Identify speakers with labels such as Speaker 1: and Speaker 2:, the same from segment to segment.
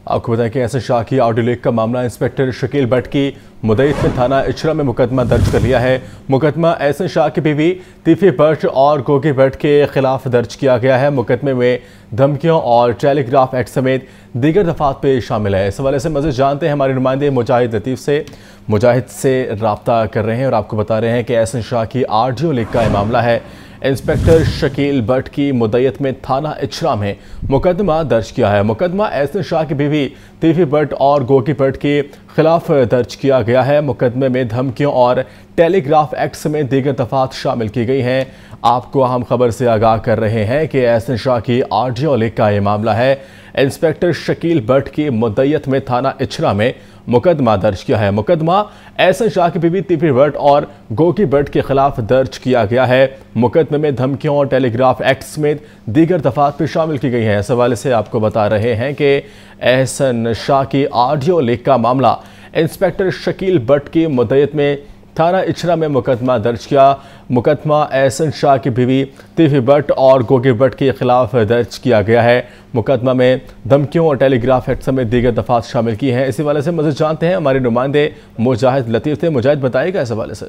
Speaker 1: आपको बताएं कि एहसन शाह की ऑडियो लीक का मामला इंस्पेक्टर शकील भट्ट की मुद्दत में थाना इचरा में मुकदमा दर्ज कर लिया है। मुकदमा एहसन शाह की बीवी तीफी भट्ट और गोगी भट्ट के खिलाफ दर्ज किया गया है। मुकदमे में धमकियों और टेलीग्राफ एक्ट समेत दीगर दफात पे शामिल है। इस हवाले से मज़ीद जानते हैं हमारे नुमाइंदे मुजाहिद लतीफ़ से। मुजाहिद से रब्ता कर रहे हैं और आपको बता रहे हैं कि एहसन शाह की ऑडियो लीक का मामला है। इंस्पेक्टर शकील भट्ट की मुद्दत में थाना इचरा में मुकदमा दर्ज किया है। मुकदमा एहसन शाह की बीवी तीफी भट्ट और गोगी भट्ट के खिलाफ दर्ज किया गया है। मुकदमे में धमकियों और टेलीग्राफ एक्ट समेत दीगर दफात शामिल की गई हैं। आपको अहम खबर से आगाह कर रहे हैं कि एहसन शाह की ऑडियो लीक का ये मामला है। इंस्पेक्टर शकील भट्ट की मुद्दत में थाना इचरा में मुकदमा दर्ज किया है। मुकदमा एहसन शाह की बीवी तीफी भट्ट और गोगी भट्ट के खिलाफ दर्ज किया गया है। मुकदमे में धमकियों और टेलीग्राफ एक्ट समेत दीगर दफात भी शामिल की गई हैं। इस हवाले से आपको बता रहे हैं कि एहसन शाह की ऑडियो लीक का मामला इंस्पेक्टर शकील भट्ट की मुद्दत में थाना इचरा में मुकदमा दर्ज किया। मुकदमा एहसन शाह की बीवी तीफी भट्ट और गोगी भट्ट के खिलाफ दर्ज किया गया है। मुकदमा में धमकियों और टेलीग्राफ एक्ट समेत दीगर दफात शामिल की हैं। इसी वाले से मज़ीद जानते हैं हमारे नुमाइंदे मुजाहिद लतीफ़ थे। मुजाहिद बताइएगा इस हवाले से।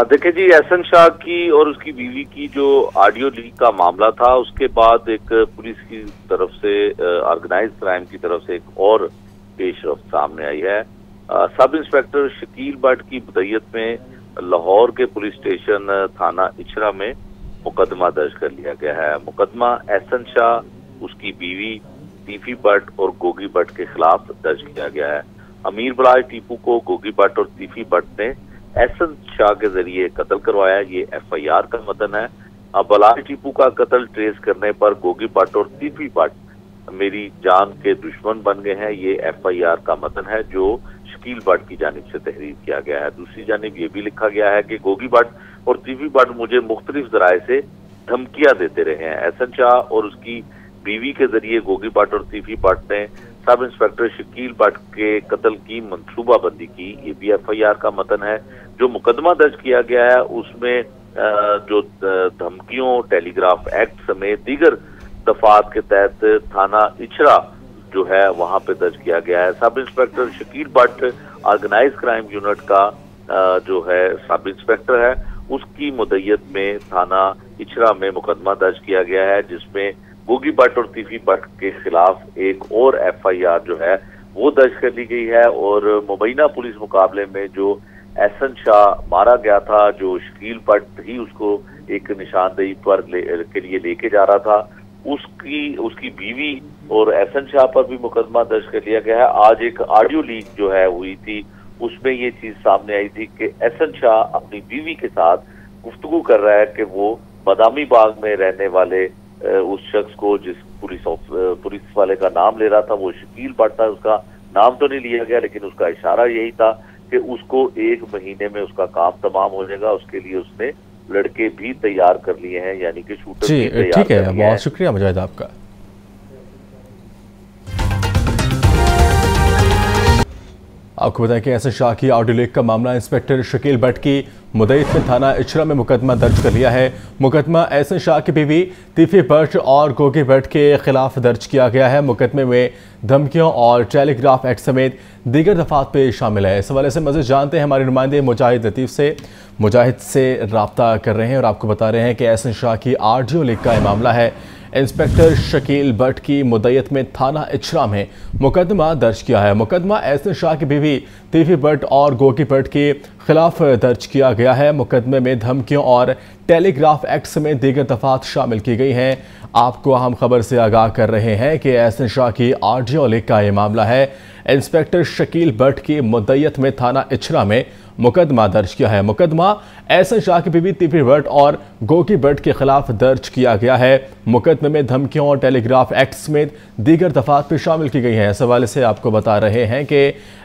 Speaker 2: देखिए जी, एहसन शाह की और उसकी बीवी की जो ऑडियो लीक का मामला था, उसके बाद एक पुलिस की तरफ से ऑर्गेनाइज क्राइम की तरफ से एक और पेशरफ्त सामने आई है। सब इंस्पेक्टर शकील भट्ट की मुद्दत में लाहौर के पुलिस स्टेशन थाना इचरा में मुकदमा दर्ज कर लिया गया है। मुकदमा एहसन शाह, उसकी बीवी तीफी भट्ट और गोगी भट्ट के खिलाफ दर्ज किया गया है। अमीर बलाज टीपू को गोगी भट्ट और तीफी भट्ट ने एहसन शाह के जरिए कत्ल करवाया। ये FIR का मतन है। अब बलाज टीपू का कत्ल ट्रेस करने पर गोगी भट्ट और तीफी भट्ट मेरी जान के दुश्मन बन गए हैं। ये FIR का मतन है जो शकील भट्ट की जानिब से तहरीर किया गया है। दूसरी जानिब ये भी लिखा गया है कि गोगी भट्ट और तीफी भट्ट मुझे मुख्तलिफ जराए से धमकियां देते रहे हैं। एहसन शाह और उसकी बीवी के जरिए गोगी भट्ट और तीफी भट्ट ने सब इंस्पेक्टर शकील भट्ट के कत्ल की मंसूबाबंदी की। ये भी FIR का मतन है। जो मुकदमा दर्ज किया गया है उसमें जो धमकियों, टेलीग्राफ एक्ट समेत दीगर दफात के तहत थाना इचरा जो है वहां पे दर्ज किया गया है। Sub inspector Shakeel Bhatt organise crime unit का जो है सब इंस्पेक्टर है, उसकी मुद्दत में थाना इचरा में मुकदमा दर्ज किया गया है, जिसमें गोगी भट्ट और तीफी भट्ट के खिलाफ एक और FIR जो है वो दर्ज कर ली गई है। और मुबैना पुलिस मुकाबले में जो एहसन शाह मारा गया था, जो शकील भट्ट ही उसको एक निशानदेही पर के लिए लेके जा रहा था, उसकी बीवी और एहसन शाह पर भी मुकदमा दर्ज कर लिया गया है। आज एक ऑडियो लीक जो है हुई थी, उसमें ये चीज सामने आई थी कि एहसन शाह अपनी बीवी के साथ गुफ्तगू कर रहा है कि वो बादामी बाग में रहने वाले उस शख्स को, जिस पुलिस वाले का नाम ले रहा था वो शकील भट्ट था, उसका नाम तो नहीं लिया गया लेकिन उसका इशारा यही था कि उसको 1 महीने में उसका काम तमाम हो जाएगा। उसके लिए उसने लड़के भी तैयार कर लिए हैं, यानी कि शूटर भी तैयार
Speaker 1: ठीक है। बहुत शुक्रिया मुजाहिद आपका। आपको बताएं कि एहसन शाह की ऑडियो लीक का मामला इंस्पेक्टर शकील भट्ट की मुद्दत में थाना इचरा में मुकदमा दर्ज कर लिया है। मुकदमा एहसन शाह की बीवी तीफी भट्ट और गोगी भट्ट के खिलाफ दर्ज किया गया है। मुकदमे में धमकियों और टेलीग्राफ एक्ट समेत दीगर दफात पे शामिल है। इस हवाले से मज़ीद जानते हैं हमारे नुमाइंदे मुजाहिद लतीफ़ से। मुजाहिद से रब्ता कर रहे हैं और आपको बता रहे हैं कि एहसन शाह की ऑडियो लीक का मामला है। इंस्पेक्टर शकील भट्ट की मुद्दत में थाना इचरा में मुकदमा दर्ज किया है। मुकदमा एहसन शाह की बीवी तीफी भट्ट और गोगी भट्ट के खिलाफ दर्ज किया गया है। मुकदमे में धमकियों और टेलीग्राफ एक्ट समेत दीगर दफात शामिल की गई हैं। आपको अहम खबर से आगाह कर रहे हैं कि एहसन शाह की ऑडियो लीक का ये मामला है। इंस्पेक्टर शकील भट्ट की मुद्दत में थाना इचरा में मुकदमा दर्ज किया है। मुकदमा एहसन शाह की बीवी तीफी भट्ट और गोगी भट्ट के खिलाफ दर्ज किया गया है। मुकदमे में धमकियों और टेलीग्राफ एक्ट समेत दीगर दफात भी शामिल की गई हैं। इस हवाले से आपको बता रहे हैं कि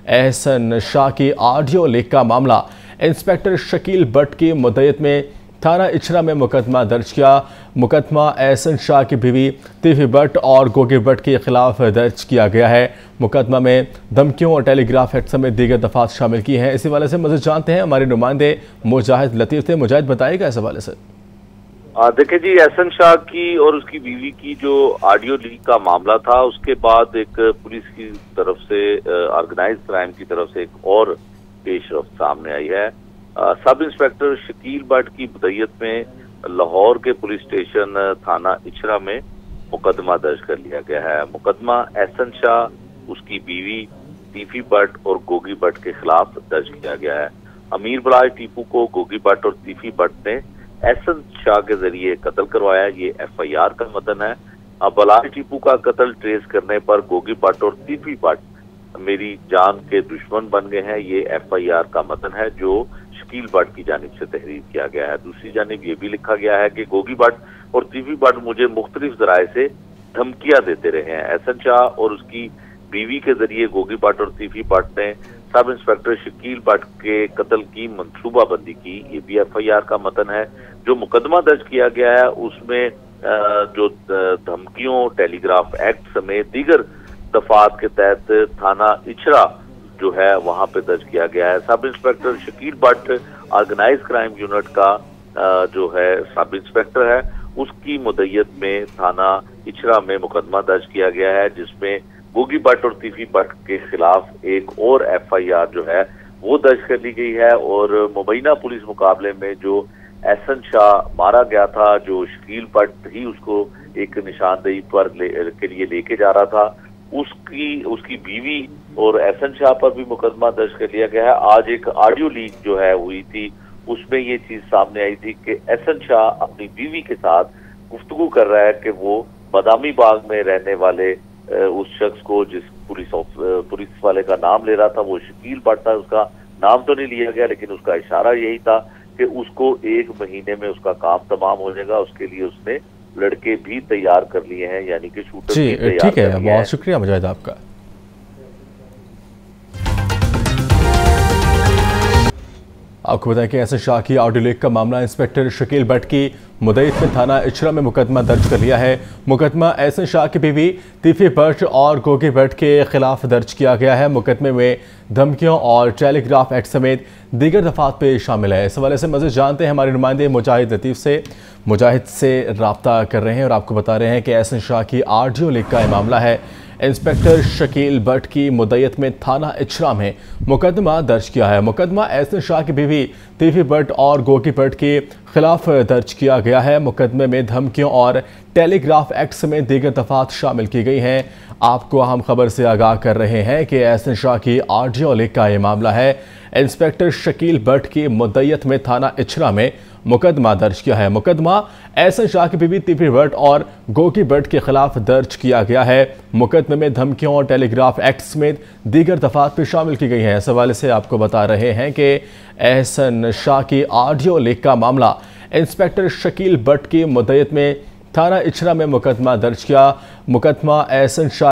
Speaker 1: एहसन शाह की ऑडियो लीक का मामला इंस्पेक्टर शकील भट्ट की मुद्दत में थाना इचरा में मुकदमा दर्ज किया। मुकदमा एहसन शाह की बीवी तीफी भट्ट और गोगी भट्ट के खिलाफ दर्ज किया गया है। मुकदमा में धमकियों और टेलीग्राफ एक्ट समेत दीगर दफात शामिल की हैं। इसी वाले से मज़ीद जानते हैं हमारे नुमाइंदे मुजाहिद लतीफ़ थे। मुजाहिद बताइएगा इस हवाले से।
Speaker 2: देखिए जी, एहसन शाह की और उसकी बीवी की जो ऑडियो लीक का मामला था, उसके बाद एक पुलिस की तरफ से ऑर्गेनाइज क्राइम की तरफ से एक और पेशरफ्त सामने आई है। सब इंस्पेक्टर शकील भट्ट की मुद्दत में लाहौर के पुलिस स्टेशन थाना इचरा में मुकदमा दर्ज कर लिया गया है। मुकदमा एहसन शाह, उसकी बीवी तीफी भट्ट और गोगी भट्ट के खिलाफ दर्ज किया गया है। अमीर बलाज टीपू को गोगी भट्ट और तीफी भट्ट ने एहसन शाह के जरिए कत्ल करवाया। ये FIR का मतन है। अब बलाज टीपू का कत्ल ट्रेस करने पर गोगी भट्ट और तीफी भट्ट मेरी जान के दुश्मन बन गए हैं। ये FIR का मतन है जो शकील भट्ट की जानिब से तहरीर किया गया है। दूसरी जानिब ये भी लिखा गया है कि गोगी भट्ट और तीफी भट्ट मुझे मुख्तलिफ जराए से धमकियां देते रहे हैं। एहसन शाह और उसकी बीवी के जरिए गोगी भट्ट और तीफी भट्ट ने सब इंस्पेक्टर शकील भट्ट के कत्ल की मंसूबाबंदी की। ये भी FIR का मतन है। जो मुकदमा दर्ज किया गया है उसमें जो धमकियों, टेलीग्राफ एक्ट समेत दीगर दफात के तहत थाना इचरा जो है वहां पे दर्ज किया गया है। Sub inspector Shakeel Bhatt organise crime unit का जो है सब इंस्पेक्टर है, उसकी मुद्दत में थाना इचरा में मुकदमा दर्ज किया गया है, जिसमें गोगी भट्ट और तीफी भट्ट के खिलाफ एक और FIR जो है वो दर्ज कर ली गई है। और मुबैना पुलिस मुकाबले में जो एहसन शाह मारा गया था, जो शकील भट्ट ही उसको एक निशानदेही पर के लिए लेके जा रहा था, उसकी बीवी और एहसन शाह पर भी मुकदमा दर्ज कर लिया गया है। आज एक ऑडियो लीक जो है हुई थी, उसमें ये चीज सामने आई थी कि एहसन शाह अपनी बीवी के साथ गुफ्तगू कर रहा है कि वो बदामी बाग में रहने वाले उस शख्स को, जिस पुलिस वाले का नाम ले रहा था वो शकील भट्ट था, उसका नाम तो नहीं लिया गया लेकिन उसका इशारा यही था कि उसको 1 महीने में उसका काम तमाम हो जाएगा। उसके लिए उसने लड़के भी तैयार कर लिए हैं, यानी कि शूटर भी तैयार
Speaker 1: ठीक है। बहुत शुक्रिया मुजाहिद आपका। आपको बताएं कि एहसन शाह की ऑडियो लीक का मामला इंस्पेक्टर शकील भट्ट की मुद्दत में थाना इचरा में मुकदमा दर्ज कर लिया है। मुकदमा एहसन शाह की बीवी तीफी भट्ट और गोगी भट्ट के खिलाफ दर्ज किया गया है। मुकदमे में धमकियों और टेलीग्राफ एक्ट समेत दीगर दफात पे शामिल है। इस हवाले से मज़ीद जानते हैं हमारे नुमाइंदे मुजाहिद लतीफ़ से। मुजाहिद से रब्ता कर रहे हैं और आपको बता रहे हैं कि एहसन शाह की ऑडियो लीक का मामला है। इंस्पेक्टर शकील भट्ट की मुद्दत में थाना इचरा में मुकदमा दर्ज किया है। मुकदमा एहसन शाह की बीवी तीफी भट्ट और गोगी भट्ट के खिलाफ दर्ज किया गया है। मुकदमे में धमकियों और टेलीग्राफ एक्ट समेत दीगर दफात शामिल की गई हैं। आपको अहम खबर से आगाह कर रहे हैं कि एहसन शाह की ऑडियो लीक का ये मामला है। इंस्पेक्टर शकील भट्ट की मुद्दत में थाना इचरा में मुकदमा दर्ज किया है। मुकदमा एहसन शाह की बीवी तीफी भट्ट और गोगी भट्ट के खिलाफ दर्ज किया गया है। मुकदमे में धमकियों और टेलीग्राफ एक्ट समेत दीगर दफात भी शामिल की गई हैं। इस हवाले से आपको बता रहे हैं कि एहसन शाह की ऑडियो लीक का मामला इंस्पेक्टर शकील भट्ट की मुद्दत में थाना इचरा में मुकदमा दर्ज किया। मुकदमा एहसन शाह